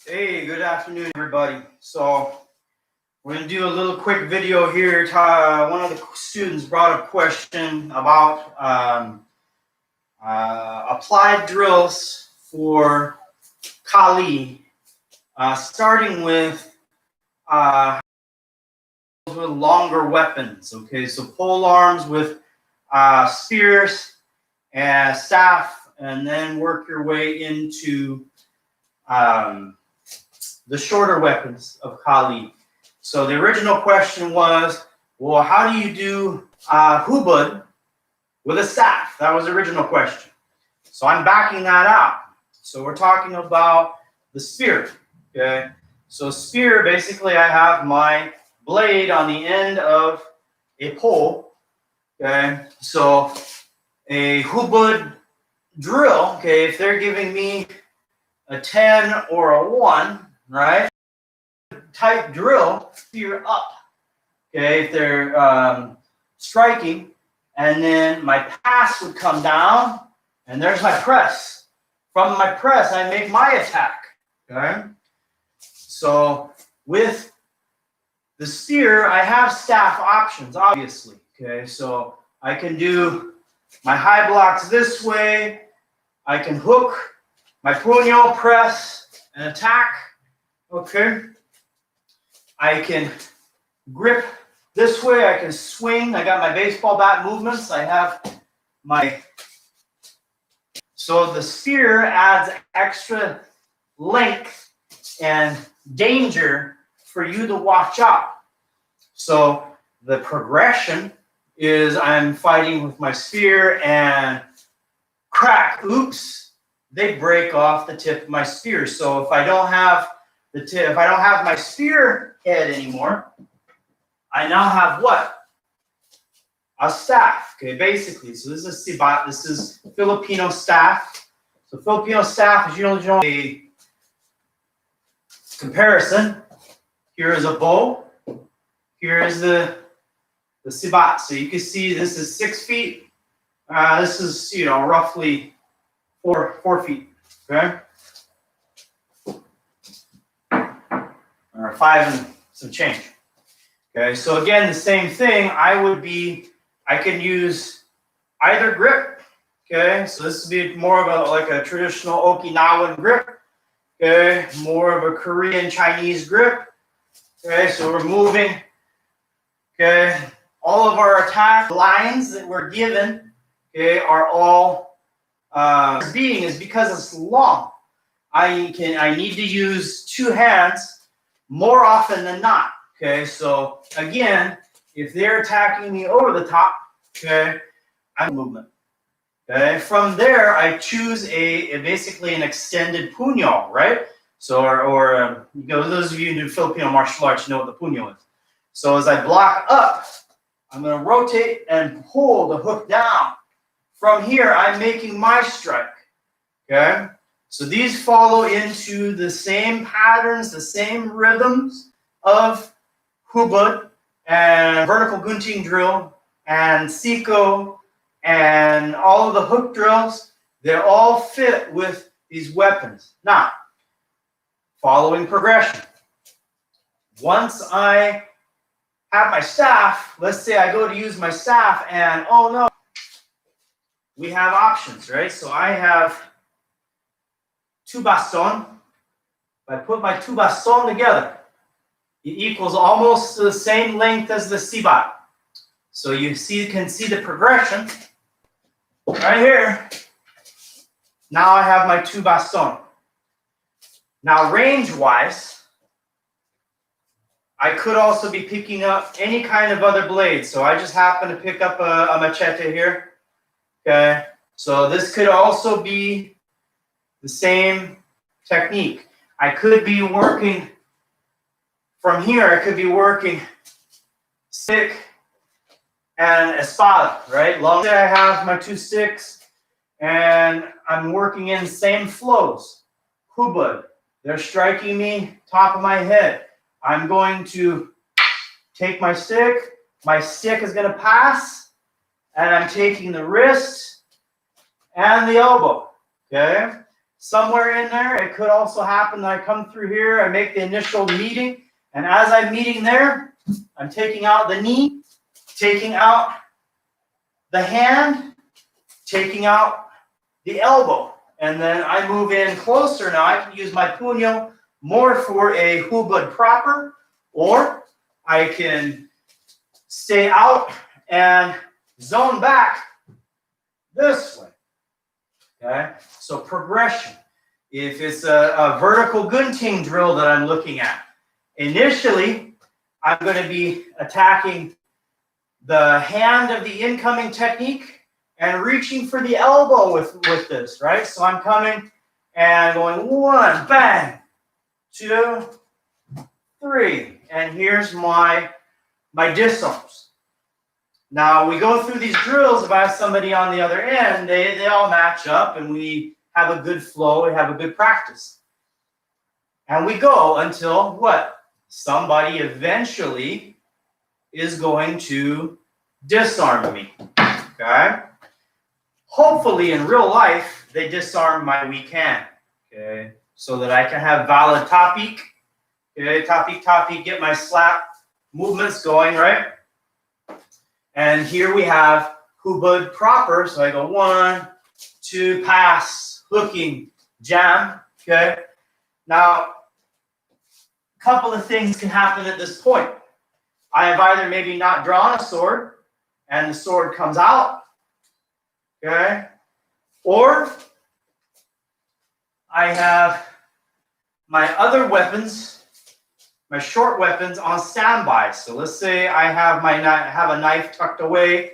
Hey, good afternoon, everybody. So we're going to do a little quick video here. One of the students brought a question about applied drills for Kali, starting with longer weapons. Okay, so pole arms with spears and staff, and then work your way into the shorter weapons of Kali. So the original question was, well, how do you do hubud with a staff? That was the original question. So I'm backing that out. So we're talking about the spear. Okay. So spear, basically, I have my blade on the end of a pole. Okay. So a hubud drill. Okay. If they're giving me a 10 or a 1, right? Type drill, spear up. Okay, if they're striking, and then my pass would come down, and there's my press. From my press, I make my attack. Okay, so with the spear, I have staff options, obviously. Okay, so I can do my high blocks this way. I can hook my puño, press, and attack. Okay. I can grip this way. I can swing. I got my baseball bat movements. I have my... So the spear adds extra length and danger for you to watch out. So the progression is I'm fighting with my spear and crack, oops, they break off the tip of my spear. So if I don't have the tip, if I don't have my spear head anymore, I now have what? A staff. Okay, basically. So this is sibat. This is Filipino staff. So Filipino staff is usually a comparison. Here is a bow. Here is the sibat. So you can see this is 6 feet. This is roughly 4 feet. Okay. Or 5 and some change. Okay, so again, the same thing. I can use either grip. Okay, so this would be more of like a traditional Okinawan grip. Okay, more of a Korean Chinese grip. Okay, so we're moving. Okay, all of our attack lines that we're given, okay, are all being is because it's long. I need to use 2 hands more often than not. Okay, so again, if they're attacking me over the top, okay, I'm movement. Okay, from there I choose basically an extended puño, right? So those of you who do Filipino martial arts know what the puño is. So as I block up, I'm going to rotate and pull the hook down. From here, I'm making my strike. Okay. So these follow into the same patterns, the same rhythms of hubud and vertical gunting drill and siko and all of the hook drills. They all fit with these weapons. Now, following progression. Once I have my staff, let's say I go to use my staff and, oh no, we have options, right? So I have 2 baston. If I put my 2 baston together, it equals almost the same length as the sibat. So you can see the progression right here. Now I have my 2 baston. Now range-wise, I could also be picking up any kind of other blade. So I just happen to pick up a machete here. Okay, so this could also be the same technique. I could be working from here. I could be working stick and espada, right? Long as I have my 2 sticks and I'm working in same flows. Hubud, they're striking me top of my head. I'm going to take my stick. My stick is going to pass, and I'm taking the wrist and the elbow. Okay. somewhere in there. It could also happen that I come through here, I make the initial meeting, and as I'm meeting there, I'm taking out the knee, taking out the hand, taking out the elbow, and then I move in closer. Now I can use my puño more for a hubad proper, or I can stay out and zone back this way. Okay, so progression. If it's a vertical gunting drill that I'm looking at, initially I'm going to be attacking the hand of the incoming technique and reaching for the elbow with this, right? So I'm coming and going 1, bang, 2, 3, and here's my disarms. Now we go through these drills. If I have somebody on the other end, they all match up and we have a good flow, we have a good practice. And we go until what? Somebody eventually is going to disarm me, okay? Hopefully in real life, they disarm my weak hand, okay? So that I can have valid tapik, okay? Tapik, get my slap movements going, right? And here we have hubad proper. So I go 1, 2, pass, hooking, jam, okay? Now, a couple of things can happen at this point. I have either maybe not drawn a sword and the sword comes out, okay? Or I have my other weapons, my short weapons on standby. So let's say I have a knife tucked away,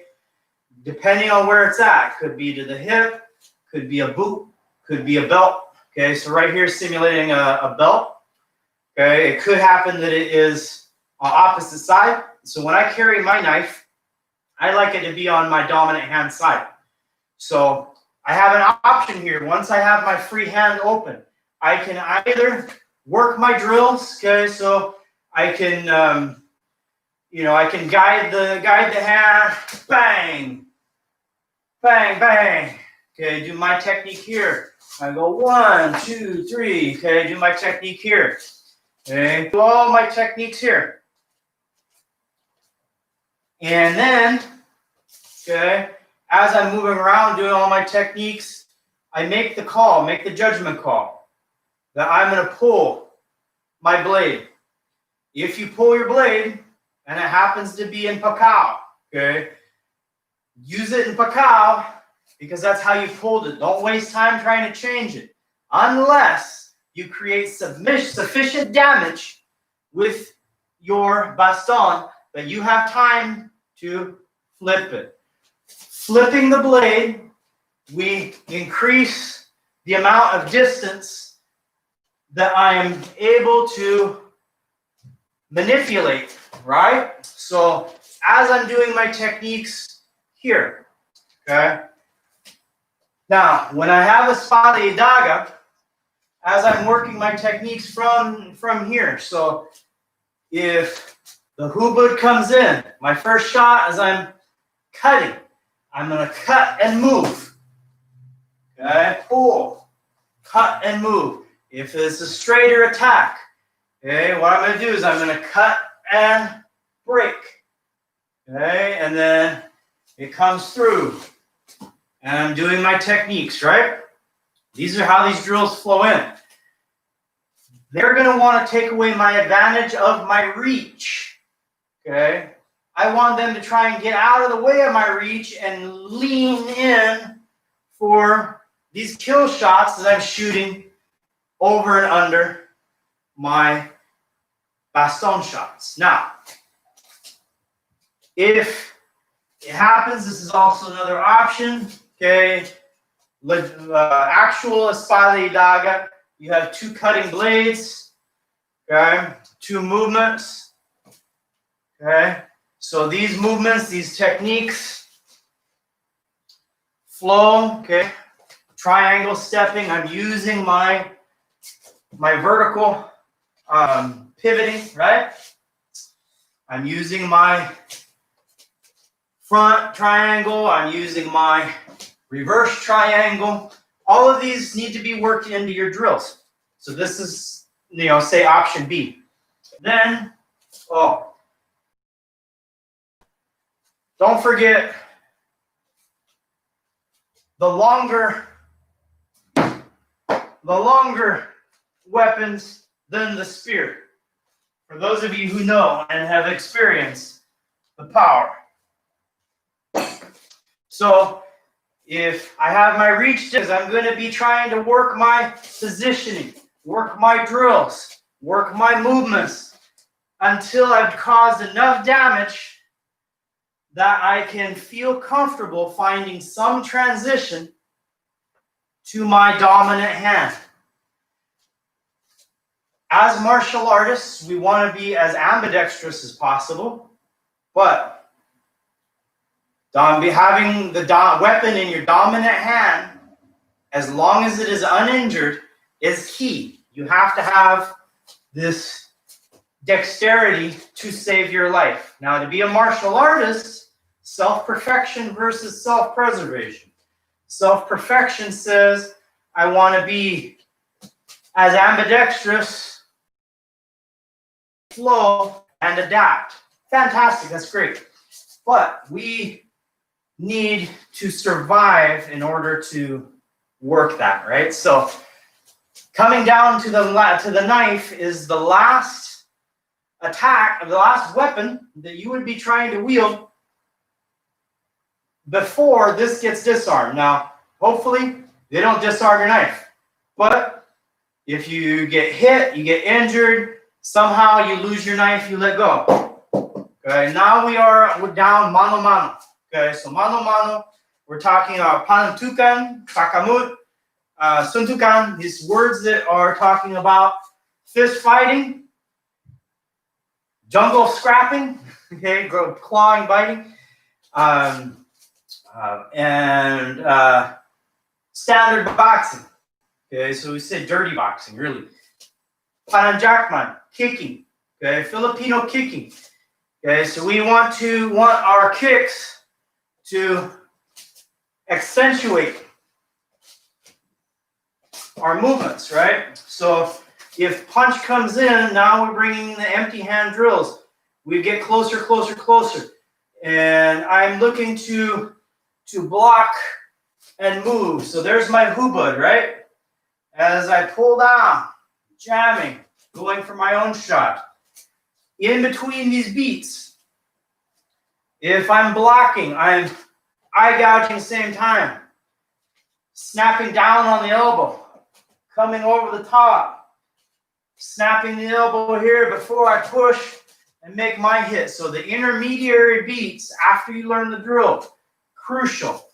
depending on where it's at. Could be to the hip, could be a boot, could be a belt. Okay, so right here simulating a belt. Okay, it could happen that it is on opposite side. So when I carry my knife, I like it to be on my dominant hand side. So I have an option here. Once I have my free hand open, I can either work my drills, okay, so I can, I can guide the hand, bang, bang, bang, okay, do my technique here. I go 1, 2, 3, okay, do my technique here, okay, do all my techniques here. And then, okay, as I'm moving around doing all my techniques, I make the call, make the judgment call that I'm going to pull my blade. If you pull your blade and it happens to be in Pacao, okay, use it in Pacao because that's how you pulled it. Don't waste time trying to change it unless you create sufficient damage with your baston that you have time to flip it. Flipping the blade, we increase the amount of distance that I am able to manipulate, right? So as I'm doing my techniques here, okay? Now, when I have a espada y daga, as I'm working my techniques from here, so if the hubad comes in, my first shot as I'm cutting, I'm going to cut and move, okay? Pull, cut and move. If it's a straighter attack, okay, what I'm going to do is I'm going to cut and break, okay, and then it comes through, and I'm doing my techniques, right? These are how these drills flow in. They're going to want to take away my advantage of my reach, okay? I want them to try and get out of the way of my reach and lean in for these kill shots that I'm shooting over and under my baston shots. Now, if it happens, this is also another option, okay? Actual espada y daga, you have 2 cutting blades, okay? 2 movements, okay? So these movements, these techniques flow, okay? Triangle stepping, I'm using my vertical pivoting, right? I'm using my front triangle. I'm using my reverse triangle. all of these need to be worked into your drills. So this is, say option B. Then, don't forget the longer weapons than the spear. For those of you who know and have experienced the power. So if I have my reach sticks, I'm going to be trying to work my positioning, work my drills, work my movements until I've caused enough damage that I can feel comfortable finding some transition to my dominant hand. As martial artists, we want to be as ambidextrous as possible, but having the weapon in your dominant hand, as long as it is uninjured, is key. You have to have this dexterity to save your life. Now, to be a martial artist, self-perfection versus self-preservation. Self-perfection says, I want to be as ambidextrous, flow, and adapt. Fantastic, that's great. But we need to survive in order to work that, right? So coming down to the knife is the last attack, the last weapon that you would be trying to wield before this gets disarmed. Now, hopefully, they don't disarm your knife. But if you get hit, you get injured, somehow you lose your knife, you let go. Okay, now we're down mano mano. Okay, so mano mano, we're talking about panantukan, sakamut, suntukan, these words that are talking about fist fighting, jungle scrapping, okay, clawing, biting, and standard boxing. Okay, so we say dirty boxing, really. Pananjakman, kicking. Okay, Filipino kicking. Okay, so we want our kicks to accentuate our movements, right? So if punch comes in, now we're bringing the empty hand drills. We get closer, closer, closer. And I'm looking to block and move. So there's my hubud, right? As I pull down, jamming, going for my own shot. In between these beats, if I'm blocking, I'm eye gouging at the same time. Snapping down on the elbow. Coming over the top. Snapping the elbow here before I push and make my hit. So the intermediary beats after you learn the drill, crucial.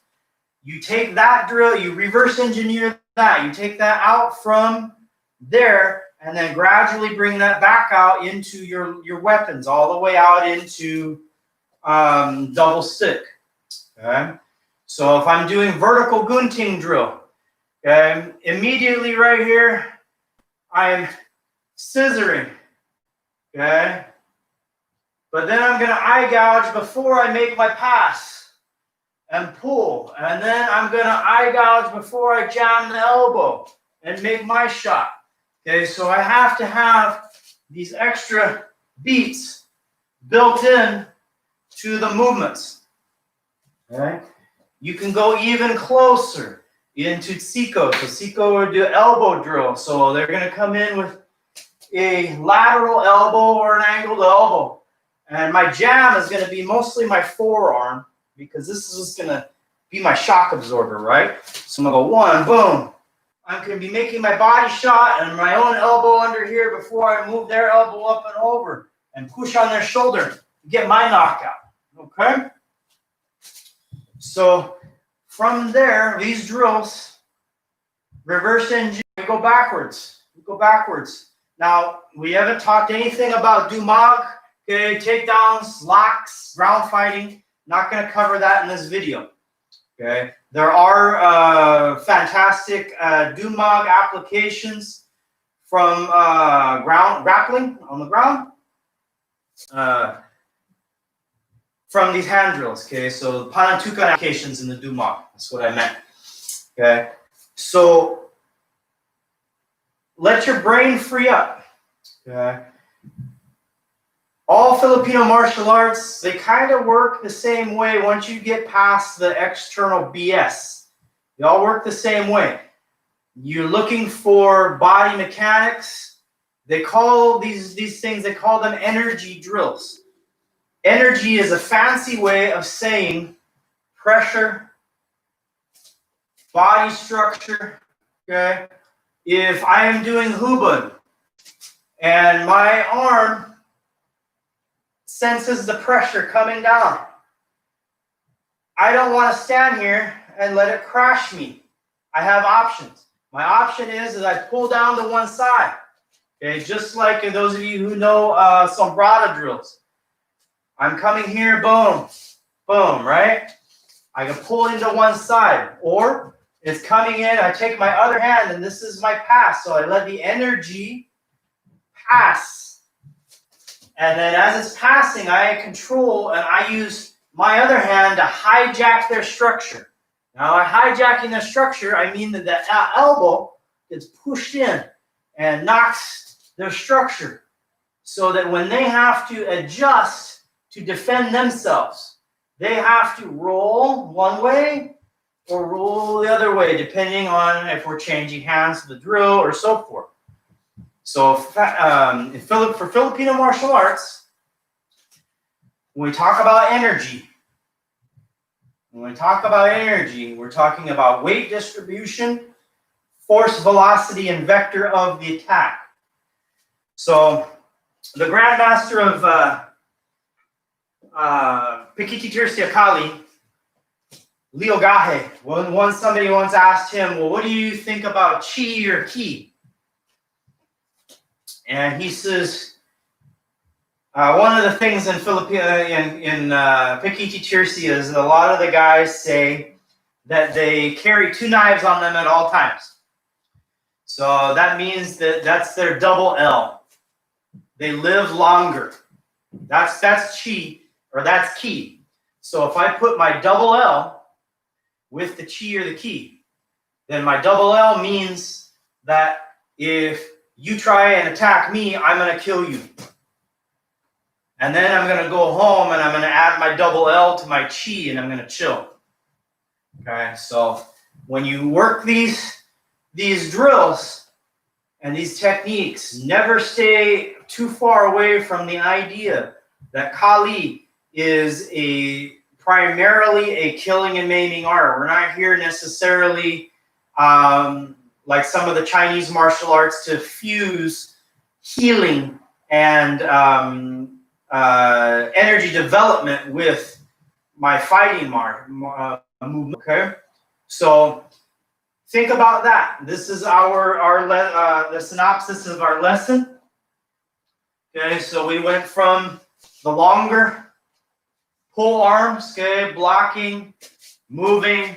You take that drill, you reverse engineer that. You take that out from there and then gradually bring that back out into your weapons, all the way out into double stick. Okay? So if I'm doing vertical gunting drill, okay, immediately right here, I'm scissoring. Okay? But then I'm going to eye gouge before I make my pass and pull. And then I'm going to eye gouge before I jam the elbow and make my shot. Okay, so I have to have these extra beats built in to the movements. Okay? You can go even closer into Siko. So Siko will do elbow drill. So they're going to come in with a lateral elbow or an angled elbow. And my jam is going to be mostly my forearm because this is just going to be my shock absorber, right? So I'm going to go one, boom. I'm going to be making my body shot and my own elbow under here before I move their elbow up and over and push on their shoulder to get my knockout. Okay? So from there, these drills, reverse engineer, we go backwards. We go backwards. Now, we haven't talked anything about dumag, okay, takedowns, locks, ground fighting. Not going to cover that in this video. Okay, there are fantastic dumag applications from grappling on the ground from these hand drills. Okay, so panantukan applications in the dumag. That's what I meant. Okay, So let your brain free up. Okay. All Filipino martial arts, they kind of work the same way once you get past the external BS. They all work the same way. You're looking for body mechanics. They call these things, they call them energy drills. Energy is a fancy way of saying pressure, body structure, okay? If I am doing hubun and my arm senses the pressure coming down, I don't want to stand here and let it crash me. I have options. My option is I pull down to one side. Okay, just like those of you who know sombrada drills. I'm coming here, boom, boom, right? I can pull into one side, or it's coming in, I take my other hand, and this is my pass. So I let the energy pass. And then as it's passing, I control, and I use my other hand to hijack their structure. Now, by hijacking their structure, I mean that the elbow gets pushed in and knocks their structure so that when they have to adjust to defend themselves, they have to roll one way or roll the other way, depending on if we're changing hands to the drill or so forth. So for Filipino martial arts, when we talk about energy, we're talking about weight distribution, force, velocity, and vector of the attack. So the Grandmaster of Pikiti Tirsiakali, Leo Gahe, somebody once asked him, well, what do you think about chi or ki? And he says, one of the things in Pikiti Tirsi is a lot of the guys say that they carry two knives on them at all times. So that means that that's their double L. They live longer. That's chi, or that's ki. So if I put my double L with the chi or the ki, then my double L means that if you try and attack me, I'm going to kill you. And then I'm going to go home and I'm going to add my double L to my chi and I'm going to chill. Okay, so when you work these drills and these techniques, never stay too far away from the idea that Kali is primarily a killing and maiming art. We're not here necessarily like some of the Chinese martial arts to fuse healing and energy development with my fighting movement. Okay, so think about that. This is the synopsis of our lesson. Okay, so we went from the longer pull arms, okay, blocking, moving,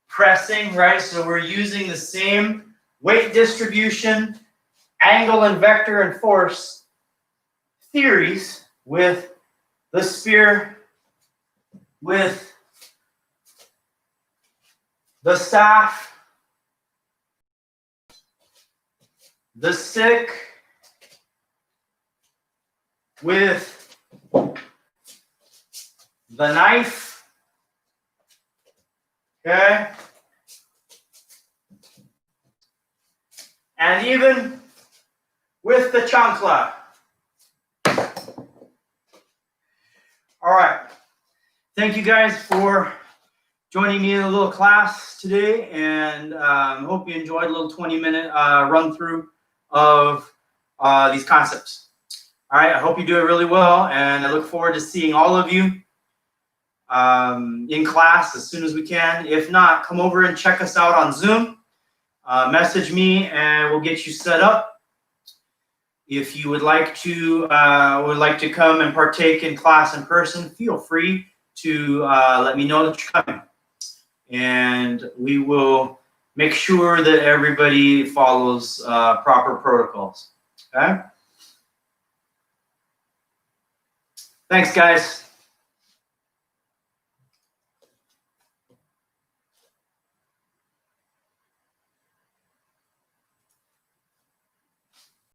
pressing, right? So we're using the same weight distribution, angle and vector and force theories with the spear, with the staff, the stick, with the knife, okay? And even with the chancla. All right. Thank you guys for joining me in a little class today, and hope you enjoyed a little 20-minute run through of these concepts. All right, I hope you do it really well, and I look forward to seeing all of you in class as soon as we can. If not, come over and check us out on Zoom. Message me, and we'll get you set up. If you would like to come and partake in class in person, feel free to let me know that you're coming, and we will make sure that everybody follows proper protocols. Okay. Thanks, guys.